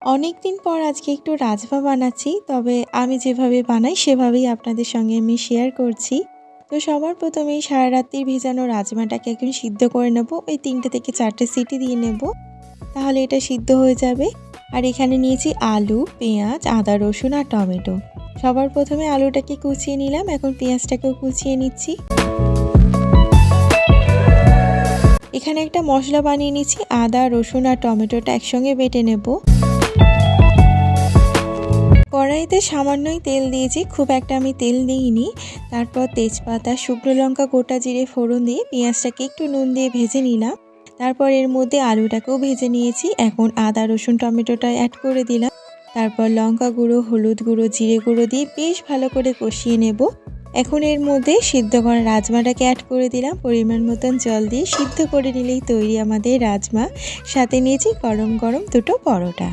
অনেক দিন পর আজকে একটু রাজমা বানাচ্ছি। তবে আমি যেভাবে বানাই সেভাবেই আপনাদের সঙ্গে আমি শেয়ার করছি। তো সবার প্রথমেই সারারাত্রির ভেজানো রাজমাটাকে এখন সিদ্ধ করে নেব। ওই ৩টে থেকে ৪টে সিটি দিয়ে নেব। তাহলে এটা সিদ্ধ হয়ে যাবে। আর এখানে নিয়েছি আলু, পেঁয়াজ, আদা, রসুন আর টমেটো। সবার প্রথমে আলুটাকে কুচিয়ে নিলাম, এখন পেঁয়াজটাকেও কুচিয়ে নিচ্ছি। এখানে একটা মশলা বানিয়ে নিচ্ছি, আদা, রসুন আর টমেটোটা একসঙ্গে বেটে নেব। কড়াইতে সামান্যই তেল দিয়েছি, খুব একটা আমি তেল দিইনি। তারপর তেজপাতা, শুকনো লঙ্কা, গোটা জিরে ফোড়ন দিয়ে পেঁয়াজটাকে একটু নুন দিয়ে ভেজে নিলাম। তারপর এর মধ্যে আলুটাকেও ভেজে নিয়েছি। এখন আদা, রসুন, টমেটোটা অ্যাড করে দিলাম। তারপর লঙ্কা গুঁড়ো, হলুদ গুঁড়ো, জিরে গুঁড়ো দিয়ে বেশ ভালো করে কষিয়ে নেব। এখন এর মধ্যে সিদ্ধ করা রাজমাটাকে অ্যাড করে দিলাম। পরিমাণ মতন জল দিয়ে সিদ্ধ করে নিলেই তৈরি আমাদের রাজমা। সাথে নিয়েছি গরম গরম দুটো পরোটা।